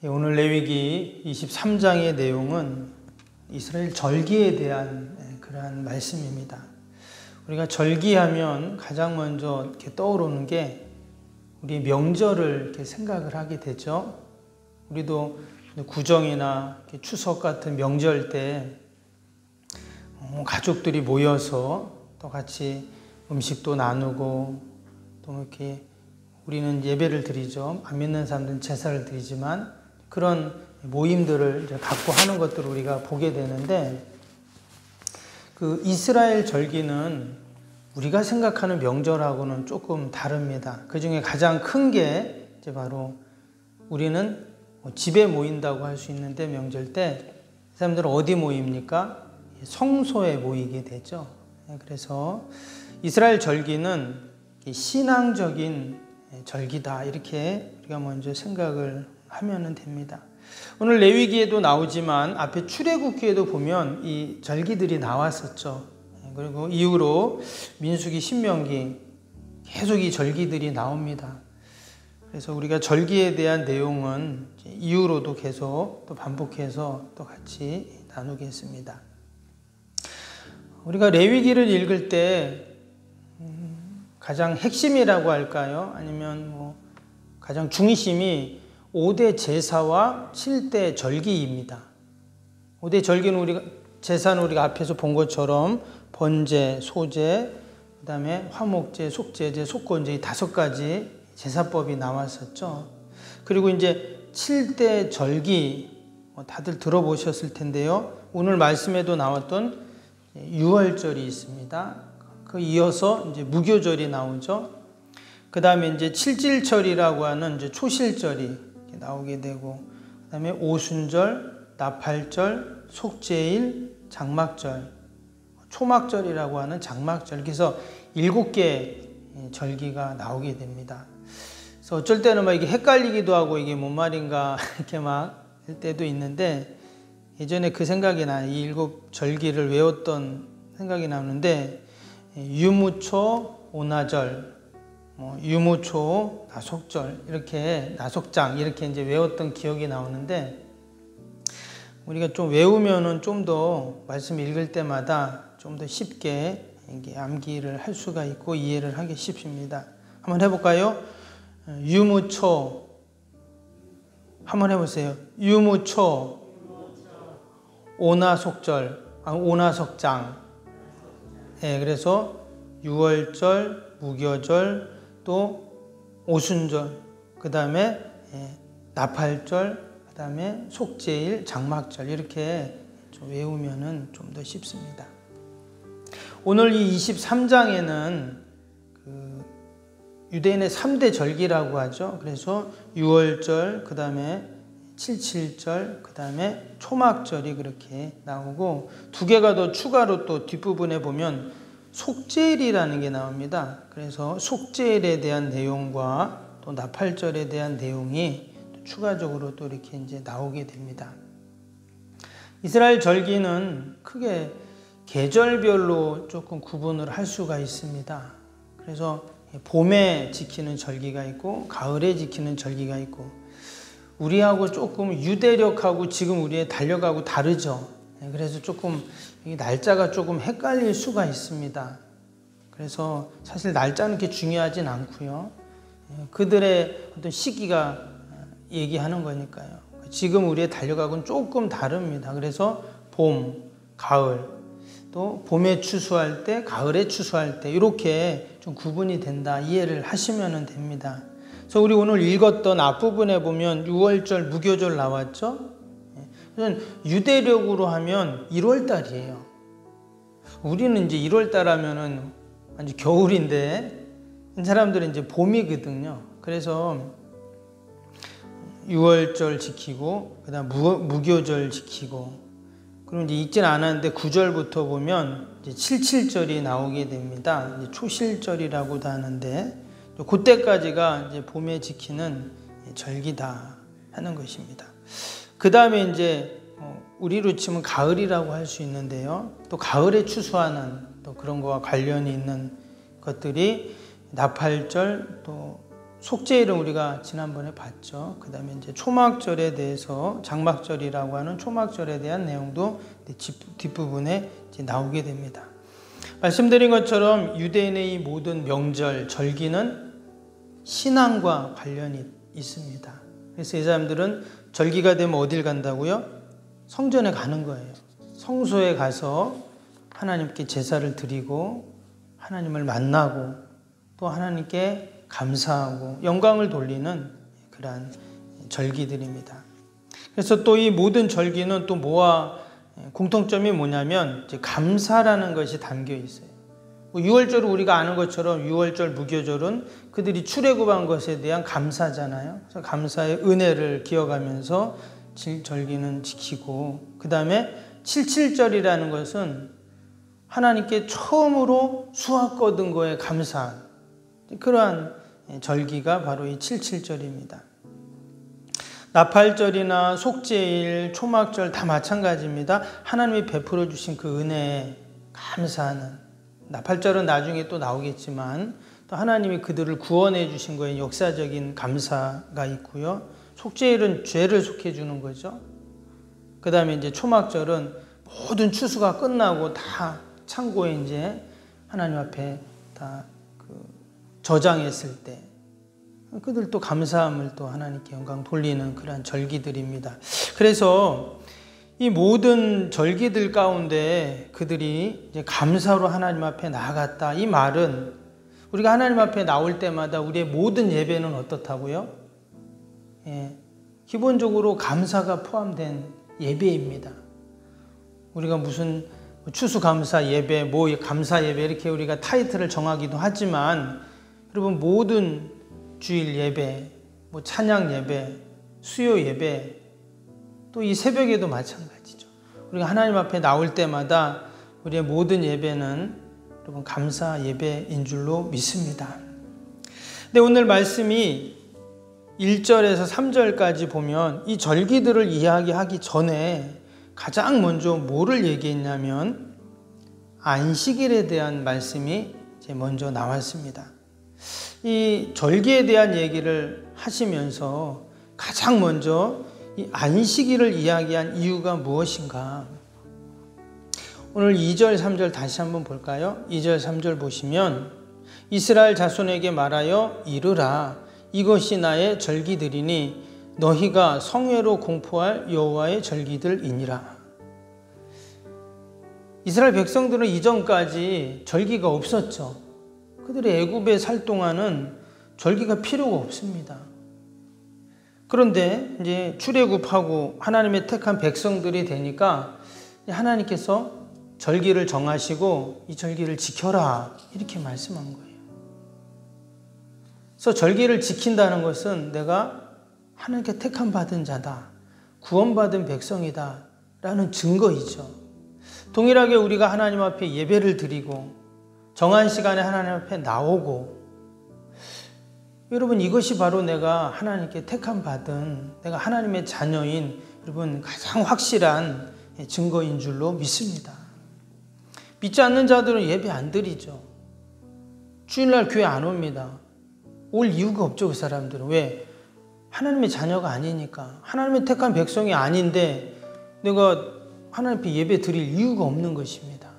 오늘 레위기 23장의 내용은 이스라엘 절기에 대한 그러한 말씀입니다. 우리가 절기하면 가장 먼저 이렇게 떠오르는 게 우리 명절을 이렇게 생각을 하게 되죠. 우리도 구정이나 추석 같은 명절 때 가족들이 모여서 또 같이 음식도 나누고 또 이렇게 우리는 예배를 드리죠. 안 믿는 사람들은 제사를 드리지만 그런 모임들을 이제 갖고 하는 것들을 우리가 보게 되는데, 그 이스라엘 절기는 우리가 생각하는 명절하고는 조금 다릅니다. 그 중에 가장 큰 게 이제 바로 우리는 집에 모인다고 할 수 있는데, 명절 때 사람들은 어디 모입니까? 성소에 모이게 되죠. 그래서 이스라엘 절기는 신앙적인 절기다, 이렇게 우리가 먼저 생각을 하면 됩니다. 오늘 레위기에도 나오지만 앞에 출애굽기에도 보면 이 절기들이 나왔었죠. 그리고 이후로 민수기, 신명기 계속 이 절기들이 나옵니다. 그래서 우리가 절기에 대한 내용은 이후로도 계속 또 반복해서 또 같이 나누겠습니다. 우리가 레위기를 읽을 때 가장 핵심이라고 할까요? 아니면 가장 중심이 5대 제사와 7대 절기입니다. 5대 절기는 제사는 우리가 앞에서 본 것처럼 번제, 소제, 그 다음에 화목제, 속제제, 속건제, 이 5가지 제사법이 나왔었죠. 그리고 이제 7대 절기, 다들 들어보셨을 텐데요. 오늘 말씀에도 나왔던 유월절이 있습니다. 그 이어서 이제 무교절이 나오죠. 그 다음에 이제 칠질절이라고 하는 이제 초실절이 나오게 되고, 그 다음에 오순절, 나팔절, 속죄일, 장막절, 초막절이라고 하는 장막절, 그래서 7개 절기가 나오게 됩니다. 그래서 어쩔 때는 막 이게 헷갈리기도 하고 이게 뭔 말인가 이렇게 막 할 때도 있는데, 예전에 그 생각이 나요. 이 7절기를 외웠던 생각이 나는데, 유무초, 오나절, 유무초, 나속절, 이렇게 나속장 이렇게 이제 외웠던 기억이 나오는데, 우리가 좀 외우면은 좀 더 말씀 읽을 때마다 좀 더 쉽게 이게 암기를 할 수가 있고 이해를 하기 쉽습니다. 한번 해볼까요? 유무초, 한번 해보세요. 유무초, 오나속절, 오나속장. 네, 그래서 유월절, 무교절, 또 오순절, 그 다음에 나팔절, 그 다음에 속죄일, 장막절, 이렇게 좀 외우면은 좀 더 쉽습니다. 오늘 이 23장에는 유대인의 3대 절기라고 하죠. 그래서 유월절, 그 다음에 칠칠절, 그 다음에 초막절이 그렇게 나오고, 2개가 더 추가로 또 뒷부분에 보면 속죄일이라는 게 나옵니다. 그래서 속죄일에 대한 내용과 또 나팔절에 대한 내용이 또 추가적으로 또 이렇게 이제 나오게 됩니다. 이스라엘 절기는 크게 계절별로 조금 구분을 할 수가 있습니다. 그래서 봄에 지키는 절기가 있고 가을에 지키는 절기가 있고, 우리하고 조금 유대력하고 지금 우리의 달력하고 다르죠. 그래서 조금 날짜가 조금 헷갈릴 수가 있습니다. 그래서 사실 날짜는 그렇게 중요하진 않고요. 그들의 어떤 시기가 얘기하는 거니까요. 지금 우리의 달력하고는 조금 다릅니다. 그래서 봄, 가을, 또 봄에 추수할 때, 가을에 추수할 때 이렇게 좀 구분이 된다, 이해를 하시면 됩니다. 그래서 우리 오늘 읽었던 앞부분에 보면 유월절, 무교절 나왔죠. 유대력으로 하면 1월달이에요. 우리는 이제 1월달 하면은 완전 겨울인데, 사람들은 이제 봄이거든요. 그래서 유월절 지키고, 그 다음 무교절 지키고, 그럼 이제 읽진 않았는데 9절부터 보면 이제 칠칠절이 나오게 됩니다. 이제 초실절이라고도 하는데, 그때까지가 이제 봄에 지키는 절기다 하는 것입니다. 그 다음에 이제 우리로 치면 가을이라고 할 수 있는데요. 또 가을에 추수하는 또 그런 거와 관련이 있는 것들이 나팔절, 또 속죄일은 우리가 지난번에 봤죠. 그 다음에 이제 초막절에 대해서 장막절이라고 하는 초막절에 대한 내용도 뒷부분에 이제 나오게 됩니다. 말씀드린 것처럼 유대인의 모든 명절, 절기는 신앙과 관련이 있습니다. 그래서 이 사람들은 절기가 되면 어딜 간다고요? 성전에 가는 거예요. 성소에 가서 하나님께 제사를 드리고 하나님을 만나고 또 하나님께 감사하고 영광을 돌리는 그러한 절기들입니다. 그래서 또 이 모든 절기는 또 뭐와 공통점이 뭐냐면 이제 감사라는 것이 담겨 있어요. 6월절을 우리가 아는 것처럼 6월절 무교절은 그들이 출애굽한 것에 대한 감사잖아요. 그래서 감사의 은혜를 기억하면서 절기는 지키고, 그 다음에 77절이라는 것은 하나님께 처음으로 수확 거둔 거에 감사한 그러한 절기가 바로 이 77절입니다. 나팔절이나 속죄일, 초막절 다 마찬가지입니다. 하나님이 베풀어 주신 그 은혜에 감사하는, 나팔절은 나중에 또 나오겠지만 또 하나님이 그들을 구원해 주신 거에 역사적인 감사가 있고요. 속죄일은 죄를 속해 주는 거죠. 그 다음에 이제 초막절은 모든 추수가 끝나고 다 창고에 이제 하나님 앞에 다 저장했을 때 그들도 감사함을 또 하나님께 영광 돌리는 그러한 절기들입니다. 그래서 이 모든 절기들 가운데 그들이 이제 감사로 하나님 앞에 나아갔다. 이 말은 우리가 하나님 앞에 나올 때마다 우리의 모든 예배는 어떻다고요? 기본적으로 감사가 포함된 예배입니다. 우리가 무슨 추수감사 예배, 감사 예배 이렇게 우리가 타이틀을 정하기도 하지만 여러분 모든 주일 예배, 찬양 예배, 수요 예배, 또 이 새벽에도 마찬가지죠. 우리가 하나님 앞에 나올 때마다 우리의 모든 예배는 여러분 감사 예배인 줄로 믿습니다. 근데 오늘 말씀이 1절에서 3절까지 보면 이 절기들을 이야기하기 전에 가장 먼저 뭐를 얘기했냐면 안식일에 대한 말씀이 이제 먼저 나왔습니다. 이 절기에 대한 얘기를 하시면서 가장 먼저 이 안식일을 이야기한 이유가 무엇인가? 오늘 2절, 3절 다시 한번 볼까요? 2절, 3절 보시면 이스라엘 자손에게 말하여 이르라 이것이 나의 절기들이니 너희가 성회로 공포할 여호와의 절기들이니라. 이스라엘 백성들은 이전까지 절기가 없었죠. 그들이 애굽에 살 동안은 절기가 필요가 없습니다. 그런데 이제 출애굽하고 하나님의 택한 백성들이 되니까 하나님께서 절기를 정하시고 이 절기를 지켜라 이렇게 말씀한 거예요. 그래서 절기를 지킨다는 것은 내가 하나님께 택함 받은 자다, 구원받은 백성이다 라는 증거이죠. 동일하게 우리가 하나님 앞에 예배를 드리고 정한 시간에 하나님 앞에 나오고, 여러분 이것이 바로 내가 하나님께 택함 받은, 내가 하나님의 자녀인 여러분 가장 확실한 증거인 줄로 믿습니다. 믿지 않는 자들은 예배 안 드리죠. 주일날 교회 안 옵니다. 올 이유가 없죠. 그 사람들은. 왜? 하나님의 자녀가 아니니까. 하나님의 택한 백성이 아닌데 내가 하나님 앞에 예배 드릴 이유가 없는 것입니다.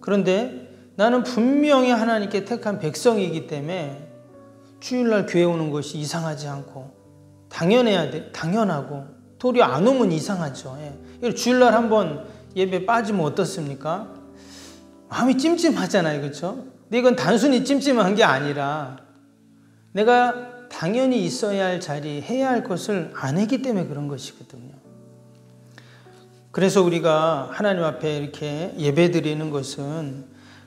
그런데 나는 분명히 하나님께 택한 백성이기 때문에 주일날 교회 오는 것이 이상하지 않고 당연하고 도리어 안 오면 이상하죠. 주일날 한번 예배 빠지면 어떻습니까? 마음이 찜찜하잖아요. 그렇죠? 근데 이건 단순히 찜찜한 게 아니라 내가 당연히 있어야 할 자리, 해야 할 것을 안 했기 때문에 그런 것이거든요. 그래서 우리가 하나님 앞에 이렇게 예배 드리는 것은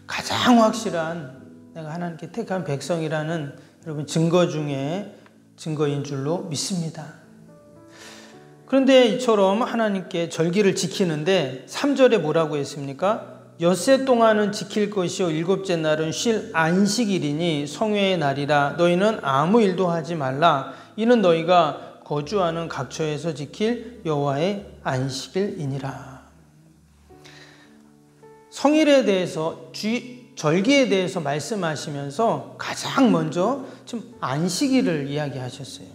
가장 확실한 내가 하나님께 택한 백성이라는 여러분 증거 중에 증거인 줄로 믿습니다. 그런데 이처럼 하나님께 절기를 지키는데 3절에 뭐라고 했습니까? 엿새 동안은 지킬 것이요 일곱째 날은 쉴 안식일이니 성회의 날이라 너희는 아무 일도 하지 말라. 이는 너희가 거주하는 각처에서 지킬 여호와의 안식일이니라. 성일에 대해서 절기에 대해서 말씀하시면서 가장 먼저 좀 안식일을 이야기하셨어요.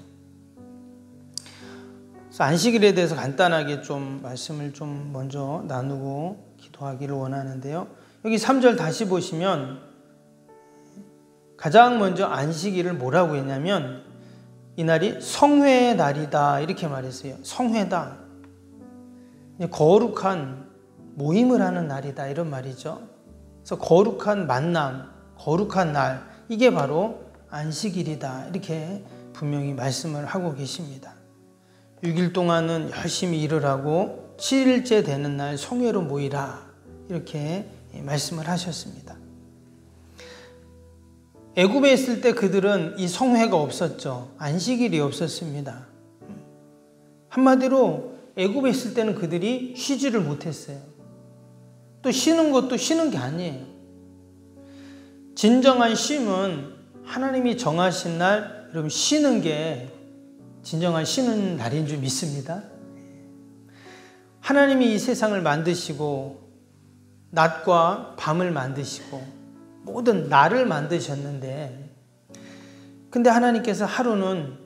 그래서 안식일에 대해서 간단하게 좀 말씀을 좀 먼저 나누고 기도하기를 원하는데요. 여기 3절 다시 보시면 가장 먼저 안식일을 뭐라고 했냐면 이날이 성회의 날이다 이렇게 말했어요. 성회다. 거룩한 모임을 하는 날이다 이런 말이죠. 그래서 거룩한 만남, 거룩한 날 이게 바로 안식일이다 이렇게 분명히 말씀을 하고 계십니다. 6일 동안은 열심히 일을 하고 7일째 되는 날 성회로 모이라 이렇게 말씀을 하셨습니다. 애굽에 있을 때 그들은 이 성회가 없었죠. 안식일이 없었습니다. 한마디로 애굽에 있을 때는 그들이 쉬지를 못했어요. 또 쉬는 것도 쉬는 게 아니에요. 진정한 쉼은 하나님이 정하신 날 여러분 쉬는 게 진정한 쉬는 날인 줄 믿습니다. 하나님이 이 세상을 만드시고 낮과 밤을 만드시고 모든 날을 만드셨는데 근데 하나님께서 하루는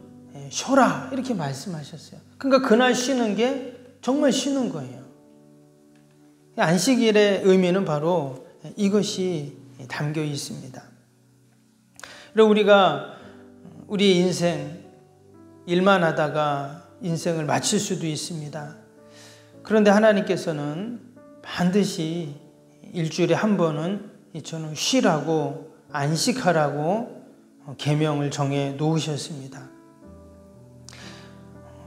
쉬어라 이렇게 말씀하셨어요. 그러니까 그날 쉬는 게 정말 쉬는 거예요. 안식일의 의미는 바로 이것이 담겨 있습니다. 그리고 우리가 우리의 인생 일만 하다가 인생을 마칠 수도 있습니다. 그런데 하나님께서는 반드시 일주일에 한 번은 저는 쉬라고 안식하라고 계명을 정해 놓으셨습니다.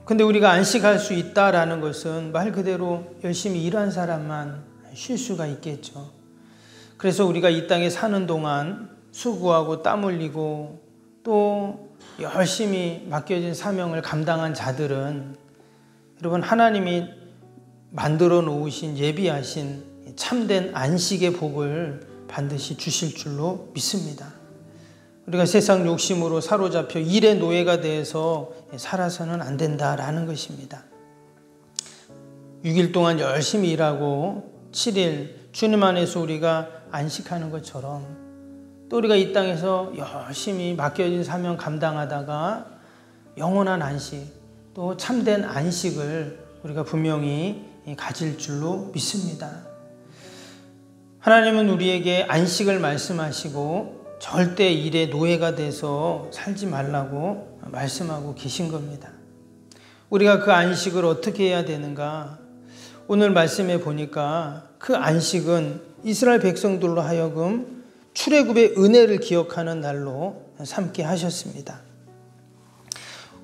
근데 우리가 안식할 수 있다라는 것은 말 그대로 열심히 일한 사람만 쉴 수가 있겠죠. 그래서 우리가 이 땅에 사는 동안 수고하고 땀 흘리고 또 열심히 맡겨진 사명을 감당한 자들은 여러분 하나님이 만들어 놓으신 예비하신 참된 안식의 복을 반드시 주실 줄로 믿습니다. 우리가 세상 욕심으로 사로잡혀 일의 노예가 되어서 살아서는 안 된다라는 것입니다. 6일 동안 열심히 일하고 7일 주님 안에서 우리가 안식하는 것처럼 또 우리가 이 땅에서 열심히 맡겨진 사명 감당하다가 영원한 안식 또 참된 안식을 우리가 분명히 가질 줄로 믿습니다. 하나님은 우리에게 안식을 말씀하시고 절대 일의 노예가 돼서 살지 말라고 말씀하고 계신 겁니다. 우리가 그 안식을 어떻게 해야 되는가? 오늘 말씀해 보니까 그 안식은 이스라엘 백성들로 하여금 출애굽의 은혜를 기억하는 날로 삼게 하셨습니다.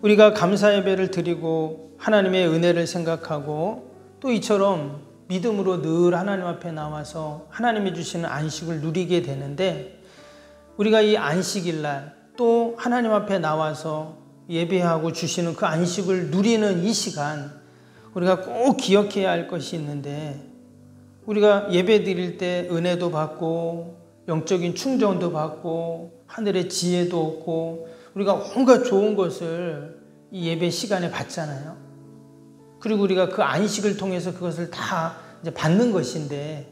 우리가 감사 예배를 드리고 하나님의 은혜를 생각하고 또 이처럼 믿음으로 늘 하나님 앞에 나와서 하나님이 주시는 안식을 누리게 되는데 우리가 이 안식일 날 또 하나님 앞에 나와서 예배하고 주시는 그 안식을 누리는 이 시간 우리가 꼭 기억해야 할 것이 있는데 우리가 예배 드릴 때 은혜도 받고 영적인 충전도 받고 하늘의 지혜도 얻고 우리가 온갖 좋은 것을 이 예배 시간에 받잖아요. 그리고 우리가 그 안식을 통해서 그것을 다 이제 받는 것인데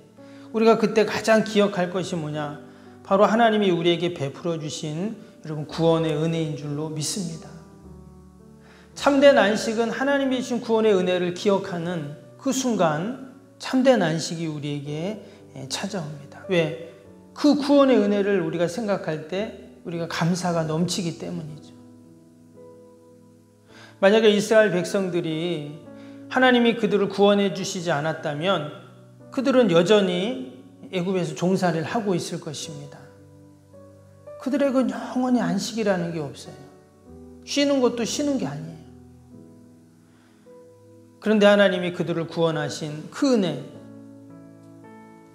우리가 그때 가장 기억할 것이 뭐냐? 바로 하나님이 우리에게 베풀어 주신 여러분 구원의 은혜인 줄로 믿습니다. 참된 안식은 하나님이 주신 구원의 은혜를 기억하는 그 순간 참된 안식이 우리에게 찾아옵니다. 왜? 그 구원의 은혜를 우리가 생각할 때 우리가 감사가 넘치기 때문이죠. 만약에 이스라엘 백성들이 하나님이 그들을 구원해 주시지 않았다면 그들은 여전히 애굽에서 종살이를 하고 있을 것입니다. 그들에게는 영원히 안식이라는 게 없어요. 쉬는 것도 쉬는 게 아니에요. 그런데 하나님이 그들을 구원하신 그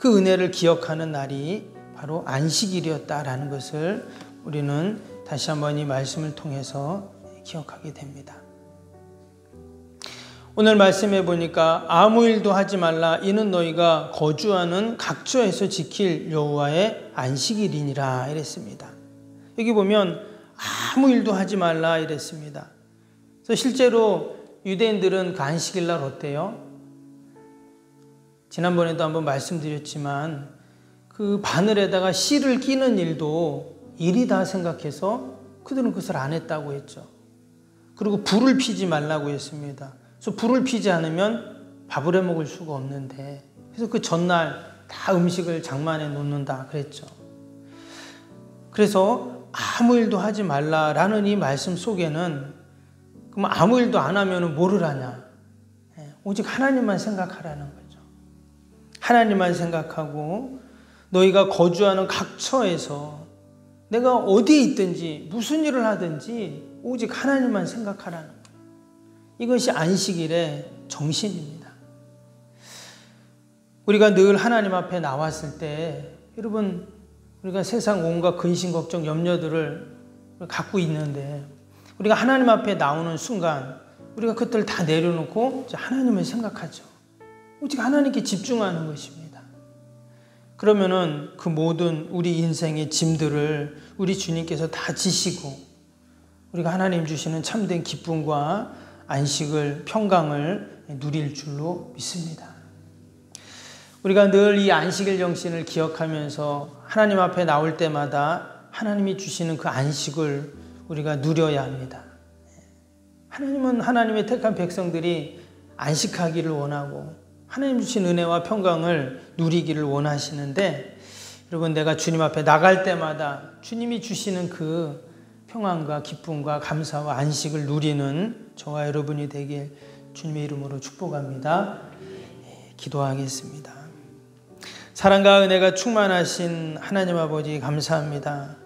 은혜를 기억하는 날이 바로 안식일이었다라는 것을 우리는 다시 한번 이 말씀을 통해서 기억하게 됩니다. 오늘 말씀해 보니까 아무 일도 하지 말라 이는 너희가 거주하는 각처에서 지킬 여호와의 안식일이니라 이랬습니다. 여기 보면 아무 일도 하지 말라 이랬습니다. 그래서 실제로 유대인들은 그 안식일 날 어때요? 지난번에도 한번 말씀드렸지만 그 바늘에다가 실을 끼는 일도 일이다 생각해서 그들은 그것을 안 했다고 했죠. 그리고 불을 피지 말라고 했습니다. 그래서 불을 피지 않으면 밥을 해 먹을 수가 없는데, 그래서 그 전날 다 음식을 장만해 놓는다 그랬죠. 그래서 아무 일도 하지 말라라는 이 말씀 속에는, 그럼 아무 일도 안 하면 뭐를 하냐? 오직 하나님만 생각하라는 거죠. 하나님만 생각하고 너희가 거주하는 각 처에서 내가 어디에 있든지 무슨 일을 하든지 오직 하나님만 생각하라는 거예요. 이것이 안식일의 정신입니다. 우리가 늘 하나님 앞에 나왔을 때, 여러분, 우리가 세상 온갖 근심, 걱정, 염려들을 갖고 있는데, 우리가 하나님 앞에 나오는 순간 우리가 그것들을 다 내려놓고 하나님을 생각하죠. 오직 하나님께 집중하는 것입니다. 그러면은 그 모든 우리 인생의 짐들을 우리 주님께서 다 지시고 우리가 하나님 주시는 참된 기쁨과 안식을, 평강을 누릴 줄로 믿습니다. 우리가 늘 이 안식일 정신을 기억하면서 하나님 앞에 나올 때마다 하나님이 주시는 그 안식을 우리가 누려야 합니다. 하나님은 하나님의 택한 백성들이 안식하기를 원하고 하나님 주신 은혜와 평강을 누리기를 원하시는데, 여러분, 내가 주님 앞에 나갈 때마다 주님이 주시는 그 평안과 기쁨과 감사와 안식을 누리는 저와 여러분이 되길 주님의 이름으로 축복합니다. 기도하겠습니다. 사랑과 은혜가 충만하신 하나님 아버지, 감사합니다.